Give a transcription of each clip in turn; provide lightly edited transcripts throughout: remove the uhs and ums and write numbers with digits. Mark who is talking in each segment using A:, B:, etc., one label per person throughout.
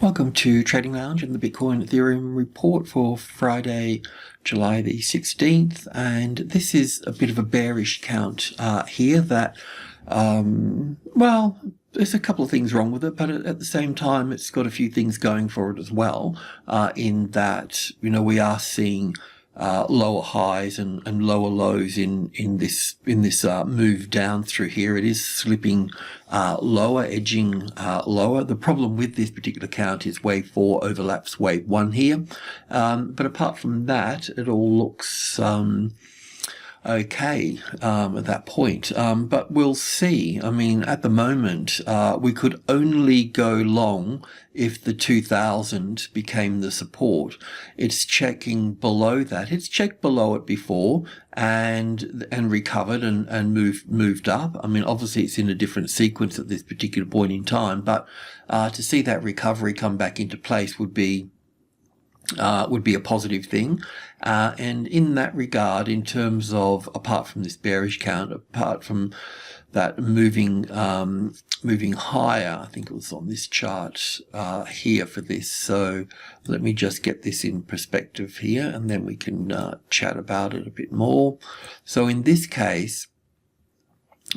A: Welcome to Trading Lounge and the Bitcoin Ethereum report for Friday, July the 16th. And this is a bit of a bearish count here that, well, there's a couple of things wrong with it, but at the same time, it's got a few things going for it as well, in that, we are seeing lower highs and lower lows in this move down through here. It is slipping lower, edging lower. The problem with this particular count is wave 4 overlaps wave 1 here, but apart from that, it all looks okay at that point, but we'll see. I mean, at the moment, we could only go long if the 2000 became the support. It's checking below that. It's checked below it before and recovered and moved up. I mean, obviously it's in a different sequence at this particular point in time, but to see that recovery come back into place would be a positive thing, and in that regard, in terms of, apart from this bearish count, apart from that moving higher, I think it was on this chart here for this. So let me just get this in perspective here, and then we can chat about it a bit more. So in this case,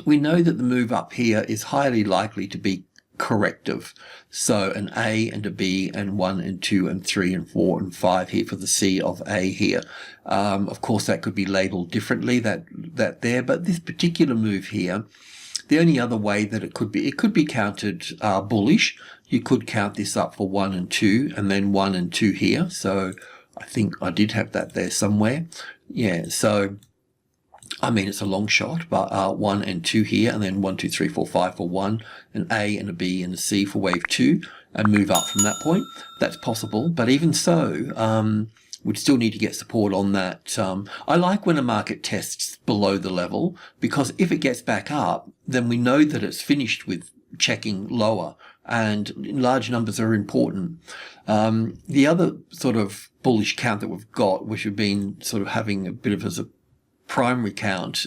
A: we know that the move up here is highly likely to be corrective. So an A and a B and 1 and 2 and 3 and 4 and 5 here for the C of A here. Of course, that could be labeled differently, that there, but this particular move here, the only other way that it could be counted bullish. You could count this up for 1 and 2 and then 1 and 2 here. So I think I did have that there somewhere. Yeah, so I mean, it's a long shot, but 1 and 2 here, and then 1, 2, 3, 4, 5 for 1, an A and a B and a C for wave 2, and move up from that point. That's possible, but even so, we'd still need to get support on that. I like when a market tests below the level, because if it gets back up, then we know that it's finished with checking lower, and large numbers are important. The other sort of bullish count that we've got, which we've been sort of having a bit of as a primary count,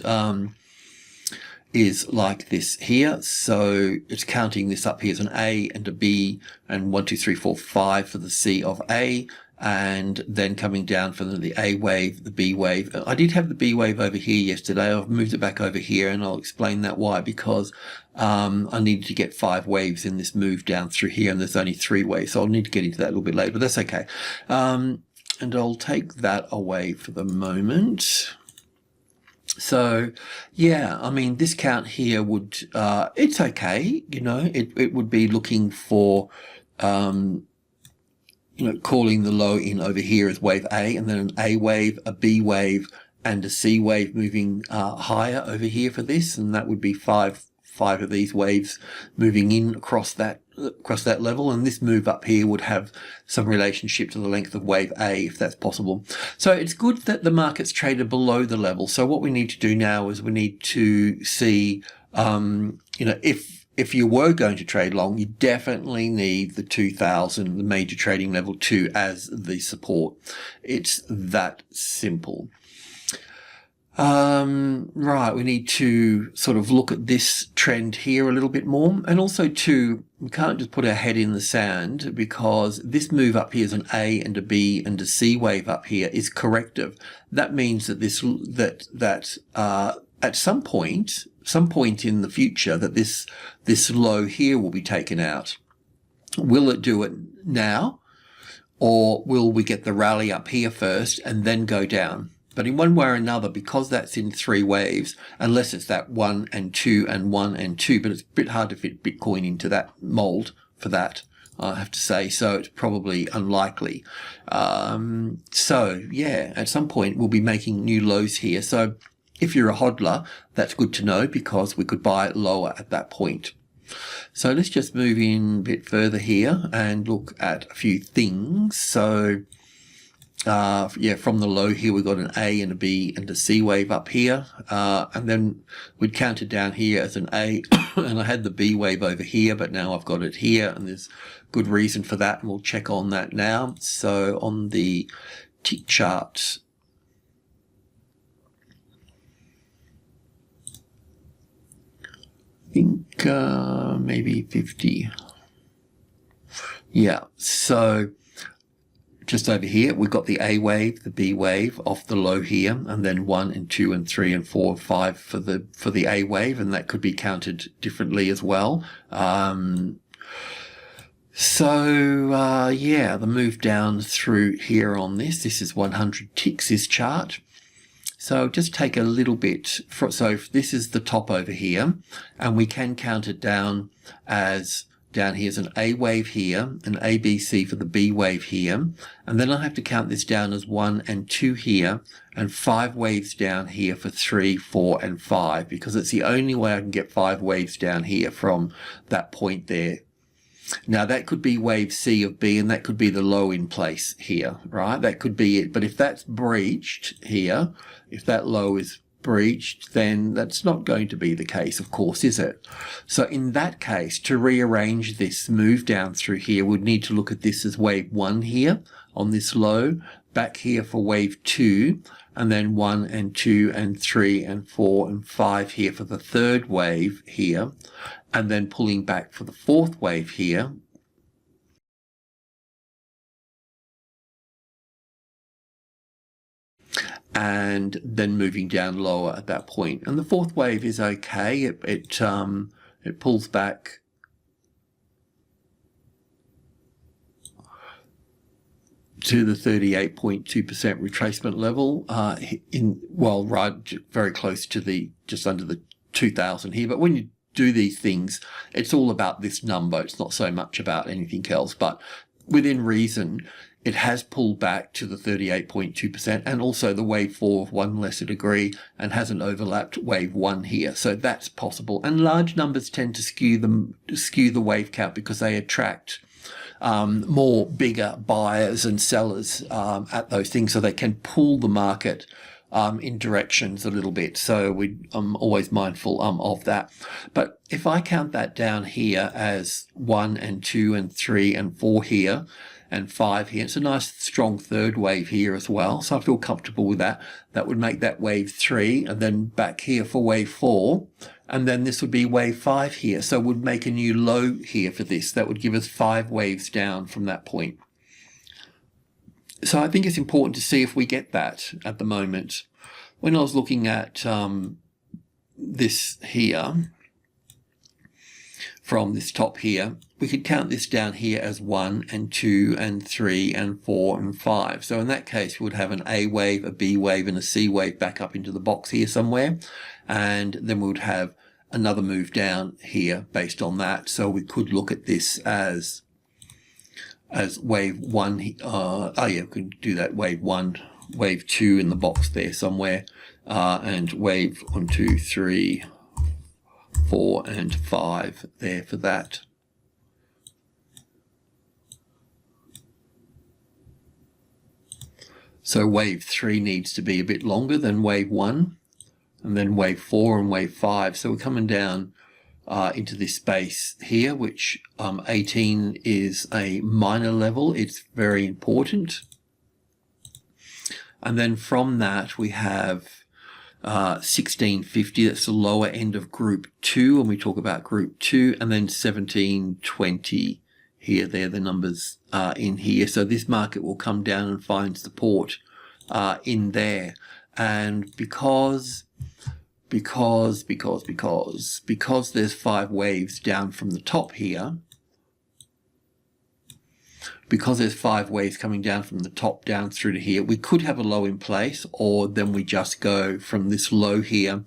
A: is like this here. So it's counting this up here as an A and a B and 1, 2, 3, 4, 5 for the C of A, and then coming down for the A wave, the B wave. I did have the B wave over here yesterday. I've moved it back over here, and I'll explain that why, because I needed to get 5 waves in this move down through here, and there's only 3 waves, so I'll need to get into that a little bit later, but that's okay. And I'll take that away for the moment. So, yeah, I mean, this count here would, it's okay, it would be looking for, calling the low in over here as wave A, and then an A wave, a B wave, and a C wave moving higher over here for this, and that would be five of these waves moving in across that level, and this move up here would have some relationship to the length of wave A, if that's possible. So it's good that the market's traded below the level. So what we need to do now is we need to see, if you were going to trade long, you definitely need the 2000, the major trading level 2, as the support. It's that simple. Right, we need to sort of look at this trend here a little bit more, and also too, we can't just put our head in the sand, because this move up here is an A and a B and a C wave up here is corrective. That means that at some point in the future, that this low here will be taken out. Will it do it now, or will we get the rally up here first and then go down? But in one way or another, because that's in 3 waves, unless it's that 1 and 2 and 1 and 2, but it's a bit hard to fit Bitcoin into that mold for that, I have to say. So it's probably unlikely. So yeah, at some point we'll be making new lows here. So if you're a hodler, that's good to know, because we could buy it lower at that point. So let's just move in a bit further here and look at a few things. So yeah, from the low here, we've got an A and a B and a C wave up here. And then we'd count it down here as an A, and I had the B wave over here, but now I've got it here, and there's good reason for that, and we'll check on that now. So on the tick chart, I think maybe 50. Yeah, so just over here, we've got the A wave, the B wave off the low here, and then 1 and 2 and 3 and 4 and 5 for the A wave, and that could be counted differently as well. Yeah, the move down through here on this is 100 ticks, this chart. So just take a little bit, so this is the top over here, and we can count it down as, down here is an A wave here, an ABC for the B wave here, and then I'll have to count this down as 1 and 2 here, and 5 waves down here for 3, 4, and 5, because it's the only way I can get 5 waves down here from that point there. Now that could be wave C of B, and that could be the low in place here, right? That could be it. But if that's breached here, if that low is breached, then that's not going to be the case, of course, is it? So in that case, to rearrange this move down through here, we'd need to look at this as wave 1 here on this low, back here for wave 2, and then 1 and 2 and 3 and 4 and 5 here for the third wave here, and then pulling back for the fourth wave here. And then moving down lower at that point. And the fourth wave is okay. It pulls back to the 38.2% retracement level, right very close to just under the 2000 here. But when you do these things, it's all about this number. It's not so much about anything else, but within reason, it has pulled back to the 38.2%, and also the wave 4 of 1 lesser degree, and hasn't overlapped wave 1 here. So that's possible. And large numbers tend to skew the wave count because they attract more bigger buyers and sellers at those things, so they can pull the market in directions a little bit. So I'm always mindful of that. But if I count that down here as 1 and 2 and 3 and 4 here, and 5 here, it's a nice strong third wave here as well, so I feel comfortable with that. That would make that wave 3, and then back here for wave 4, and then this would be wave 5 here, so we'd make a new low here for this. That would give us 5 waves down from that point. So I think it's important to see if we get that at the moment. When I was looking at this here, from this top here, we could count this down here as 1 and 2 and 3 and 4 and 5. So in that case, we would have an A wave, a B wave, and a C wave back up into the box here somewhere. And then we would have another move down here based on that. So we could look at this as wave 1. We could do that, wave 1, wave 2 in the box there somewhere, and wave 1, 2, 3, 4 and 5 there for that. So wave 3 needs to be a bit longer than wave 1, and then wave 4 and wave 5. So we're coming down into this space here, which 18 is a minor level. It's very important. And then from that we have 1650, that's the lower end of group 2 when we talk about group 2, and then 1720 here. They're the numbers in here. So this market will come down and find support in there. And because there's 5 waves down from the top here, because there's 5 waves coming down from the top down through to here, we could have a low in place, or then we just go from this low here.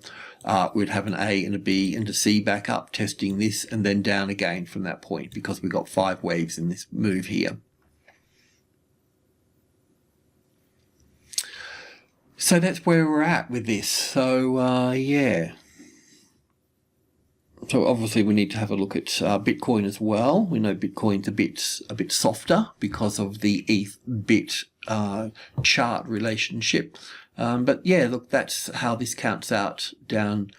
A: We'd have an A and a B and a C back up, testing this, and then down again from that point, because we've got 5 waves in this move here. So that's where we're at with this. So yeah. So obviously we need to have a look at Bitcoin as well. We know Bitcoin's a bit softer because of the ETH-BIT chart relationship. But yeah, look, that's how this counts out down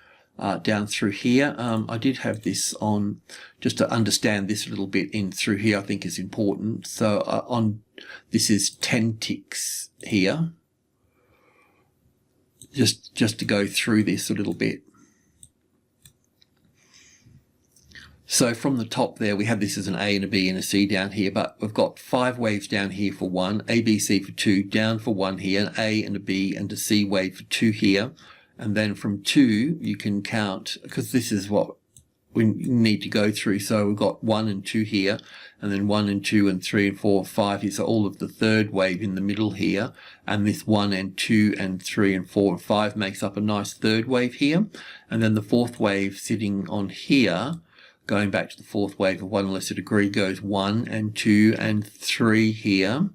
A: through here. I did have this on just to understand this a little bit in through here. I think is important. So this is 10 ticks here. Just to go through this a little bit. So from the top there, we have this as an A and a B and a C down here, but we've got 5 waves down here for 1, A, B, C for 2, down for 1 here, an A and a B and a C wave for 2 here. And then from 2, you can count, because this is what we need to go through. So we've got 1 and 2 here, and then 1 and 2 and 3 and 4 and 5 here. So all of the third wave in the middle here, and this 1 and 2 and 3 and 4 and 5 makes up a nice third wave here. And then the fourth wave sitting on here, going back to the fourth wave of 1 lesser degree, goes 1 and 2 and 3 here,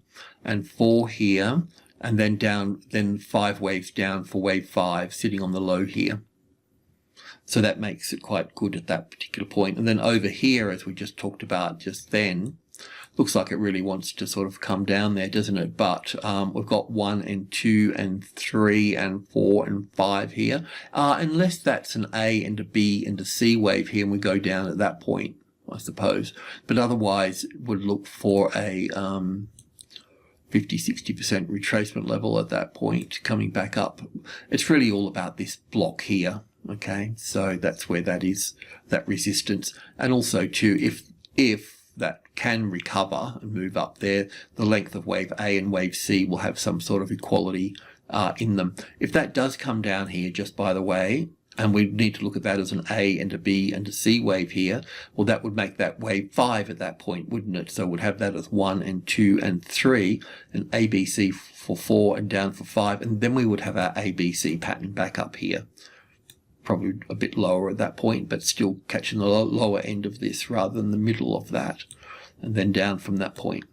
A: and 4 here, and then down, then 5 waves down for wave 5 sitting on the low here. So that makes it quite good at that particular point. And then over here, as we just talked about just then, looks like it really wants to sort of come down there, doesn't it? But we've got 1 and 2 and 3 and 4 and 5 here. Unless that's an A and a B and a C wave here, and we go down at that point, I suppose. But otherwise, would look for a 50-60% retracement level at that point, coming back up. It's really all about this block here. Okay, so that's where that is, that resistance. And also too, if that can recover and move up there, the length of wave A and wave C will have some sort of equality in them. If that does come down here, just by the way, and we need to look at that as an A and a B and a C wave here, well, that would make that wave 5 at that point, wouldn't it? So we'd have that as 1 and 2 and 3, and A, B, C for 4 and down for 5, and then we would have our A, B, C pattern back up here. Probably a bit lower at that point, but still catching the lower end of this rather than the middle of that, and then down from that point.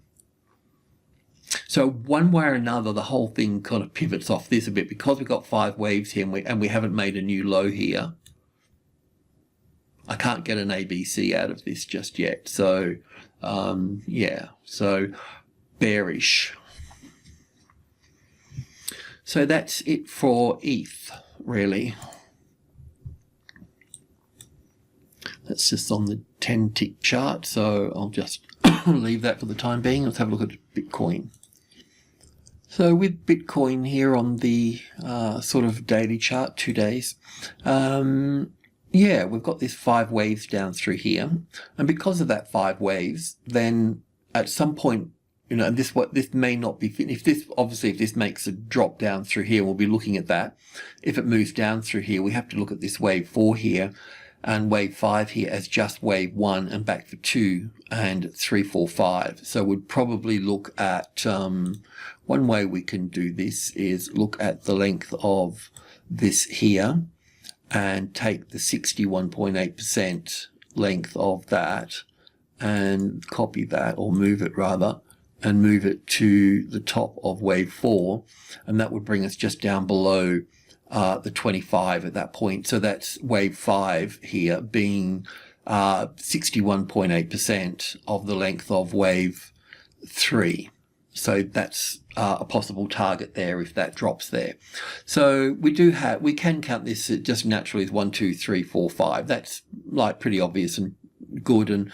A: So one way or another, the whole thing kind of pivots off this a bit, because we've got 5 waves here and we haven't made a new low here. I can't get an ABC out of this just yet. So yeah, so bearish. So that's it for ETH, really. That's just on the 10-tick chart, so I'll just leave that for the time being. Let's have a look at Bitcoin. So with Bitcoin here on the sort of daily chart, 2 days, yeah, we've got this 5 waves down through here, and because of that 5 waves, then at some point, you know, this may not be, if this makes a drop down through here, we'll be looking at that. If it moves down through here, we have to look at this wave 4 here and wave 5 here as just wave 1 and back for 2 and 3, 4, 5. So we'd probably look at, one way we can do this is look at the length of this here and take the 61.8% length of that and copy that, or move it rather, and move it to the top of wave 4, and that would bring us just down below the 25 at that point. So that's wave 5 here being 61.8% of the length of wave 3. So that's a possible target there if that drops there. So we can count this just naturally as 1, 2, 3, 4, 5. That's like pretty obvious and good. And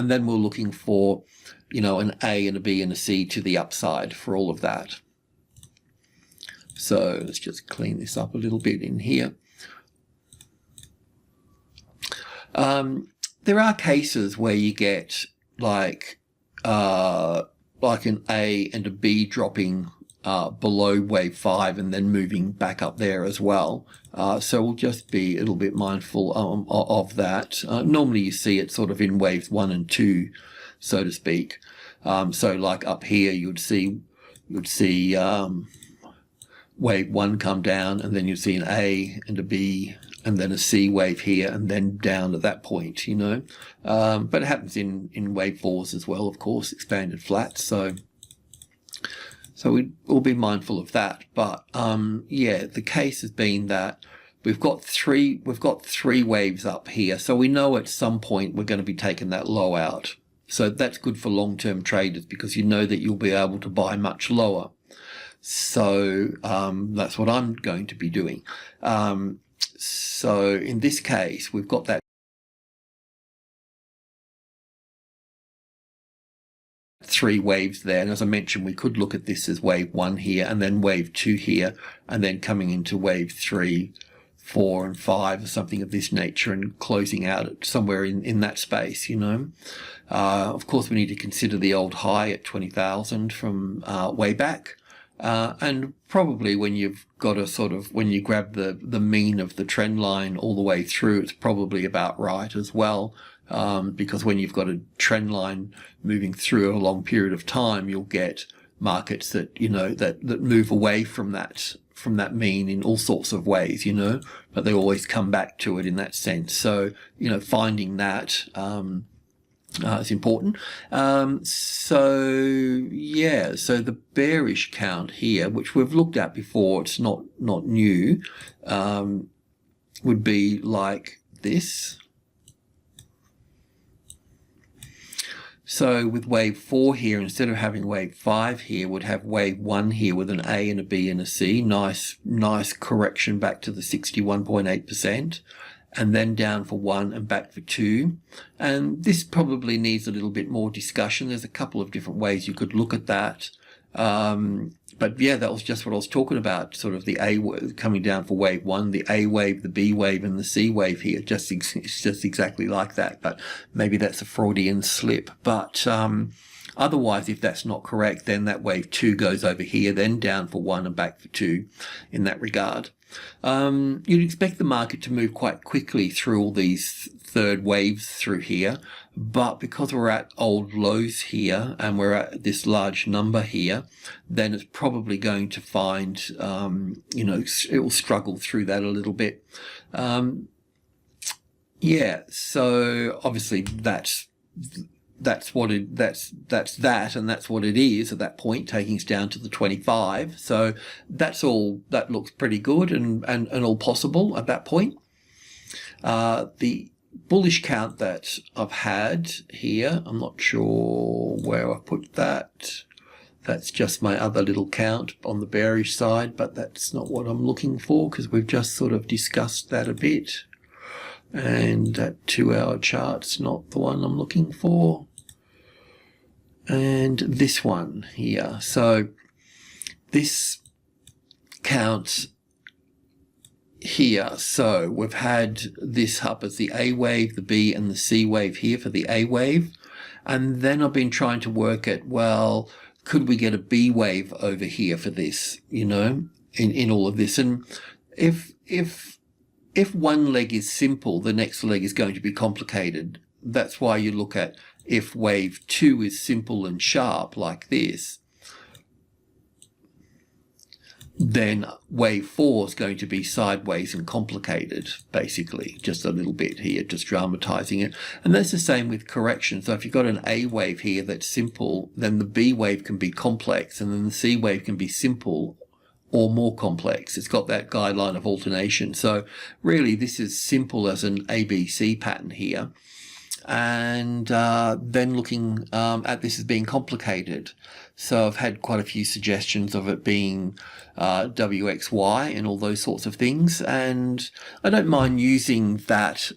A: then we're looking for, you know, an A and a B and a C to the upside for all of that. So let's just clean this up a little bit in here. There are cases where you get like an A and a B dropping below wave 5 and then moving back up there as well. So we'll just be a little bit mindful of that. Normally you see it sort of in waves 1 and 2, so to speak. So like up here, you'd see wave 1 come down, and then you see an A and a B and then a C wave here, and then down at that point, you know. But it happens in wave 4s as well, of course, expanded flats. So we'll be mindful of that. But yeah, the case has been that we've got three waves up here, so we know at some point we're going to be taking that low out. So that's good for long-term traders, because you know that you'll be able to buy much lower. So that's what I'm going to be doing. So in this case, we've got that three waves there, and as I mentioned, we could look at this as wave 1 here, and then wave 2 here, and then coming into wave 3 4 and 5 or something of this nature, and closing out at somewhere in that space, you know. Of course, we need to consider the old high at 20,000 from way back. And probably when you've got a sort of, when you grab the mean of the trend line all the way through, it's probably about right as well. Because when you've got a trend line moving through a long period of time, you'll get markets that, you know, that move away from that mean in all sorts of ways, you know, but they always come back to it in that sense. So, you know, finding that is important. So yeah, so the bearish count here, which we've looked at before, it's not new, would be like this. So with wave 4 here, instead of having wave 5 here, would have wave 1 here with an A and a B and a C. Nice correction back to the 61.8%, and then down for 1 and back for 2. And this probably needs a little bit more discussion. There's a couple of different ways you could look at that. But yeah, that was just what I was talking about, sort of the A wave coming down for wave 1, the A wave, the B wave, and the C wave here. It's just exactly like that, but maybe that's a Freudian slip. But otherwise, if that's not correct, then that wave 2 goes over here, then down for 1 and back for 2 in that regard. You'd expect the market to move quite quickly through all these third waves through here, but because we're at old lows here and we're at this large number here, then it's probably going to find, you know, it will struggle through that a little bit. Yeah, so obviously that's what it and that's what it is at that point, taking us down to the 25. So that's all, that looks pretty good and all possible at that point. The bullish count that I've had here, I'm not sure where I put that. That's just my other little count on the bearish side, but that's not what I'm looking for because we've just sort of discussed that a bit. And that 2-hour chart's not the one I'm looking for. And this one here. So this counts here. So we've had this up as the A wave, the B and the C wave here for the A wave. And then I've been trying to work at, well, could we get a B wave over here for this, you know, in all of this? And if one leg is simple, the next leg is going to be complicated. That's why you look at if wave 2 is simple and sharp like this, then wave 4 is going to be sideways and complicated, basically, just a little bit here, just dramatizing it. And that's the same with correction. So if you've got an A wave here that's simple, then the B wave can be complex, and then the C wave can be simple or more complex. It's got that guideline of alternation. So really this is simple as an ABC pattern here. And then looking at this as being complicated. So I've had quite a few suggestions of it being WXY and all those sorts of things. And I don't mind using that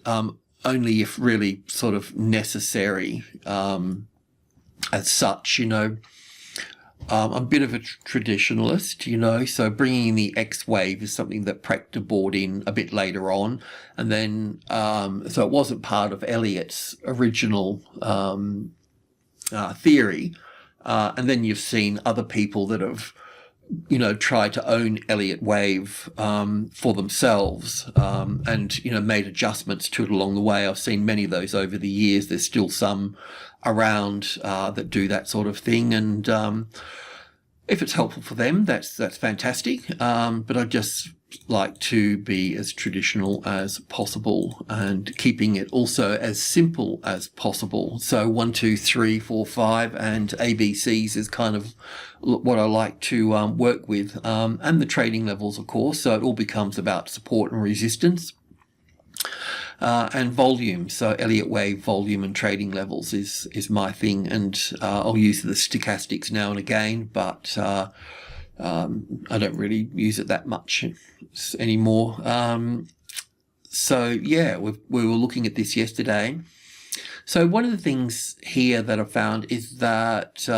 A: only if really sort of necessary as such, you know. I'm a bit of a traditionalist, you know, so bringing in the X wave is something that Proctor brought in a bit later on. And then, so it wasn't part of Elliott's original theory. And then you've seen other people that have, you know, tried to own Elliott Wave for themselves and, you know, made adjustments to it along the way. I've seen many of those over the years. There's still some around that do that sort of thing. And if it's helpful for them, that's fantastic. But I just like to be as traditional as possible and keeping it also as simple as possible. So 1, 2, 3, 4, 5 and ABCs is kind of what I like to work with, and the trading levels, of course. So it all becomes about support and resistance. And volume, so Elliott Wave volume and trading levels is my thing, and I'll use the stochastics now and again, but I don't really use it that much anymore. So yeah, we were looking at this yesterday. So one of the things here that I found is that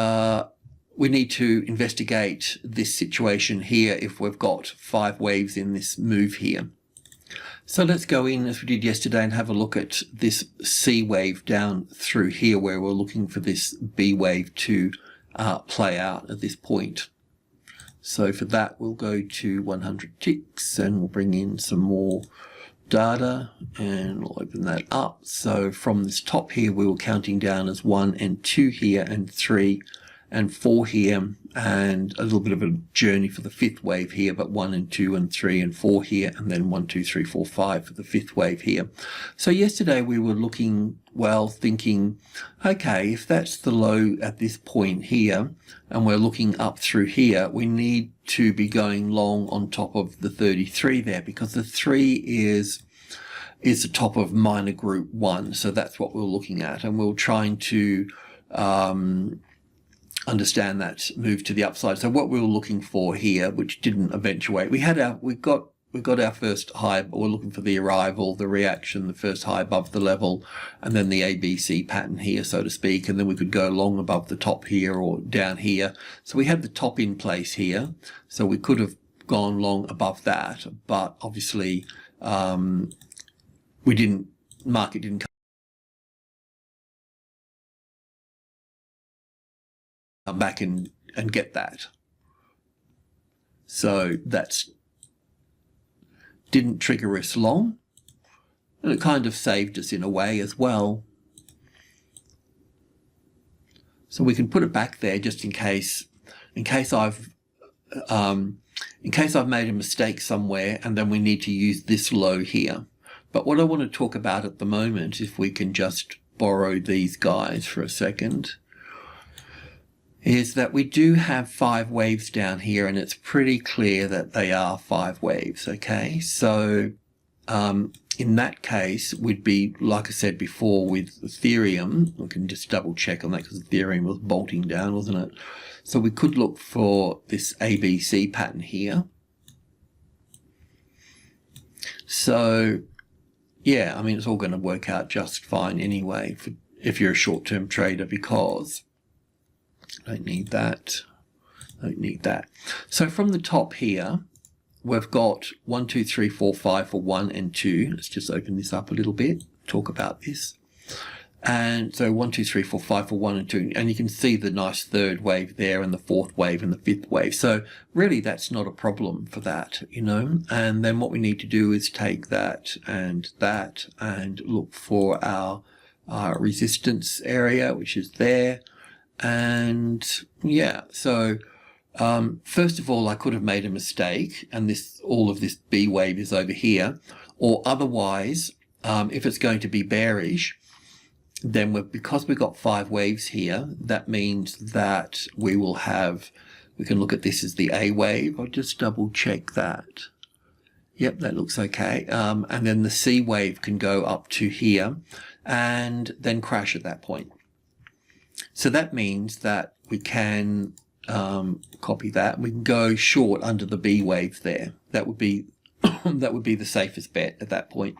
A: we need to investigate this situation here if we've got 5 waves in this move here. So let's go in as we did yesterday and have a look at this C wave down through here, where we're looking for this B wave to play out at this point. So for that, we'll go to 100 ticks and we'll bring in some more data and we'll open that up. So from this top here, we were counting down as 1 and 2 here and 3 and 4 here, and a little bit of a journey for the fifth wave here, but 1 and 2 and 3 and 4 here, and then 1, 2, 3, 4, 5 for the fifth wave here. So yesterday we were looking, well, thinking, okay, if that's the low at this point here, and we're looking up through here, we need to be going long on top of the 33 there, because the 3 is the top of Minor Group 1. So that's what we're looking at, and we're trying to understand that move to the upside. So what we were looking for here, which didn't eventuate, we got our first high, but we're looking for the arrival, the reaction, the first high above the level, and then the ABC pattern here, so to speak, and then we could go long above the top here or down here. So we had the top in place here, so we could have gone long above that, but obviously market didn't come back and get that. So that's didn't trigger us long, and it kind of saved us in a way as well. So we can put it back there just in case I've made a mistake somewhere and then we need to use this low here. But what I want to talk about at the moment, if we can just borrow these guys for a second, is that we do have 5 waves down here, and it's pretty clear that they are 5 waves, okay? So in that case, we'd be, like I said before, with Ethereum, we can just double check on that because Ethereum was bolting down, wasn't it? So we could look for this ABC pattern here. So yeah, I mean, it's all going to work out just fine anyway if you're a short-term trader, because don't need that. So from the top here, we've got 1, 2, 3, 4, 5 for 1 and 2. Let's just open this up a little bit, talk about this. And so 1, 2, 3, 4, 5 for 1 and 2. And you can see the nice third wave there, and the fourth wave and the fifth wave. So really that's not a problem for that, you know. And then what we need to do is take that and look for our resistance area, which is there. And yeah, so first of all, I could have made a mistake, and all of this B wave is over here, or otherwise, if it's going to be bearish, then because we've got 5 waves here, that means that we can look at this as the A wave. I'll just double check that. Yep, that looks okay. And then the C wave can go up to here and then crash at that point. So that means that we can copy that. We can go short under the B wave there. That would be the safest bet at that point.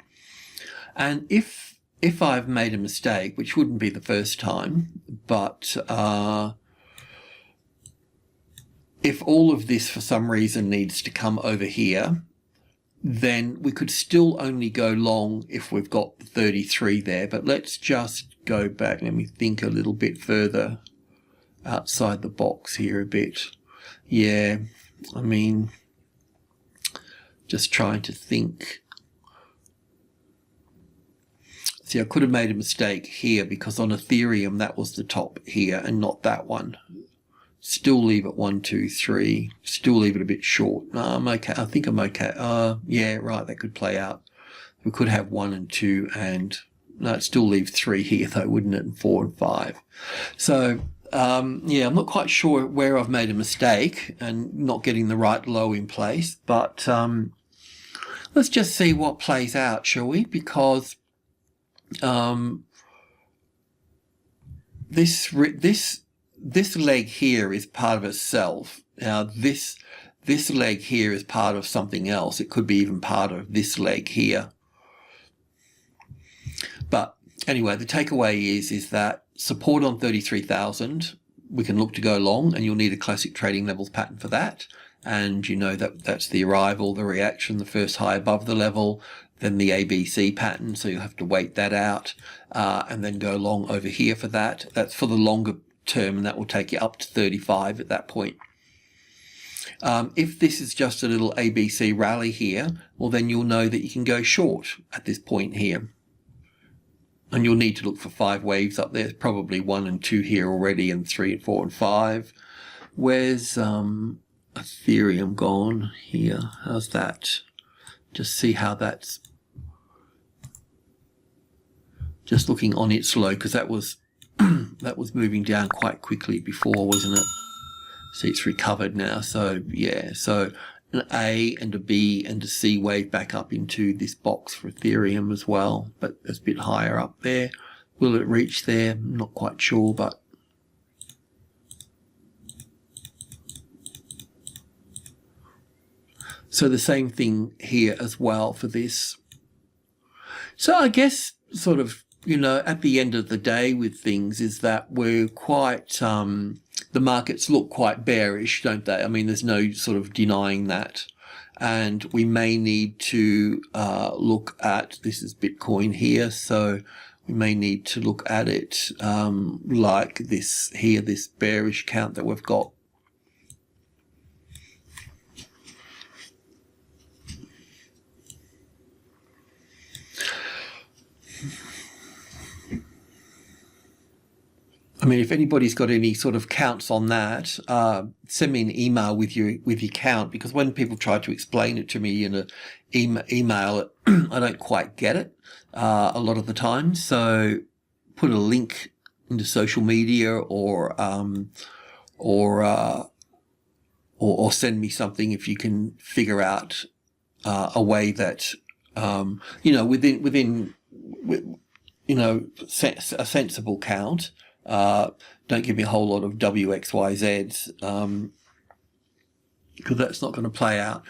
A: And if I've made a mistake, which wouldn't be the first time, but if all of this for some reason needs to come over here, then we could still only go long if we've got the 33 there. But let's just go back. Let me think a little bit further outside the box here a bit. Yeah, I mean, just trying to think. See, I could have made a mistake here because on Ethereum that was the top here and not that one. Still leave it 1, 2, 3. Still leave it a bit short. No, I'm okay. I think I'm okay. Yeah, right. That could play out. We could have 1 and 2, and no, it'd still leave 3 here though, wouldn't it? And 4 and 5. So yeah, I'm not quite sure where I've made a mistake and not getting the right low in place. But let's just see what plays out, shall we? Because this leg here is part of itself. Now this leg here is part of something else. It could be even part of this leg here. But anyway, the takeaway is that support on 33,000, we can look to go long, and you'll need a classic trading levels pattern for that. And you know that's the arrival, the reaction, the first high above the level, than the ABC pattern, so you'll have to wait that out and then go long over here for that. That's for the longer term, and that will take you up to 35 at that point. If this is just a little ABC rally here, well then you'll know that you can go short at this point here. And you'll need to look for 5 waves up there, probably 1 and 2 here already, and 3 and 4 and 5. Where's Ethereum gone here? How's that? Just see how that's just looking on its low, because that was that was moving down quite quickly before, wasn't it? See, it's recovered now. So yeah, so an A and a B and a C wave back up into this box for Ethereum as well, but it's a bit higher up there. Will it reach there? I'm not quite sure, but so the same thing here as well for this. So I guess sort of, you know, at the end of the day with things is that we're quite, the markets look quite bearish, don't they? I mean, there's no sort of denying that. And we may need to look at, this is Bitcoin here, so we may need to look at it like this here, this bearish count that we've got. I mean, if anybody's got any sort of counts on that, send me an email with your count, because when people try to explain it to me in an email, I don't quite get it a lot of the time. So put a link into social media or send me something if you can figure out a way that you know, within you know, a sensible count. Don't give me a whole lot of WXYZs, because that's not going to play out.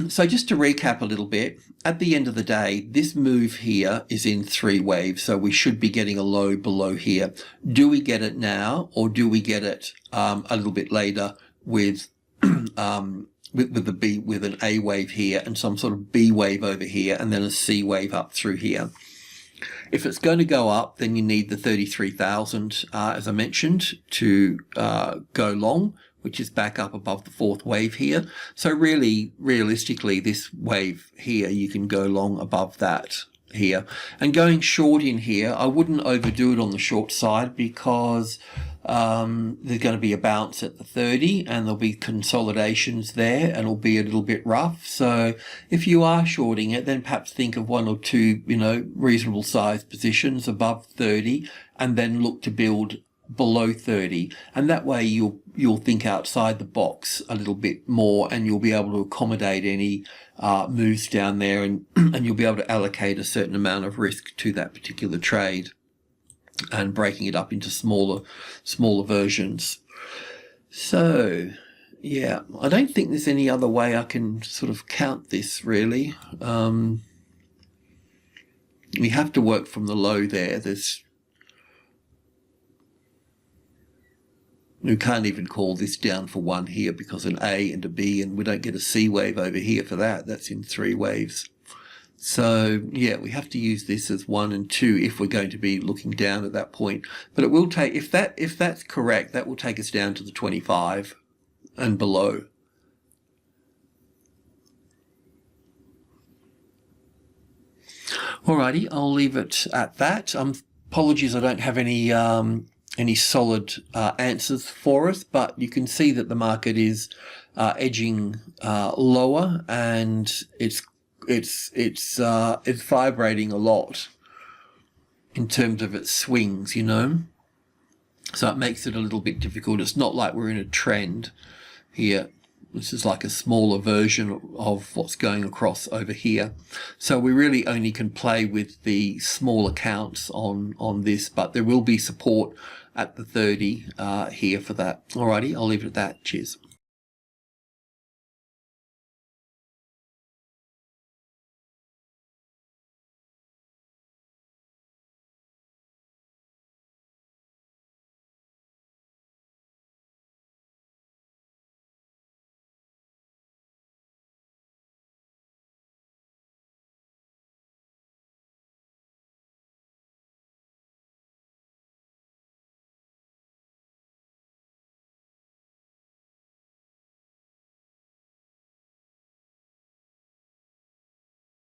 A: So just to recap a little bit, at the end of the day, this move here is in 3 waves, so we should be getting a low below here. Do we get it now, or do we get it a little bit later with with an A wave here and some sort of B wave over here, and then a C wave up through here? If it's going to go up, then you need the 33,000, as I mentioned, to go long, which is back up above the 4th wave here. So really, realistically, this wave here, you can go long above that here. And going short in here, I wouldn't overdo it on the short side, because there's going to be a bounce at the 30 and there'll be consolidations there and it'll be a little bit rough. So if you are shorting it, then perhaps think of 1 or 2, you know, reasonable sized positions above 30, and then look to build below 30, and that way you'll think outside the box a little bit more, and you'll be able to accommodate any moves down there, and you'll be able to allocate a certain amount of risk to that particular trade, and breaking it up into smaller versions. So yeah, I don't think there's any other way I can sort of count this really. We have to work from the low there. We can't even call this down for 1 here, because an A and a B, and we don't get a C wave over here for that. That's in 3 waves. So yeah, we have to use this as 1 and 2 if we're going to be looking down at that point. But it will take, if that's correct, that will take us down to the 25 and below. Alrighty, I'll leave it at that. Apologies, I don't have any solid answers for us, but you can see that the market is edging lower, and it's vibrating a lot in terms of its swings, you know. So it makes it a little bit difficult. It's not like we're in a trend here. This is like a smaller version of what's going across over here. So we really only can play with the smaller counts on this, but there will be support at the 30 here for that. Alrighty, I'll leave it at that. Cheers.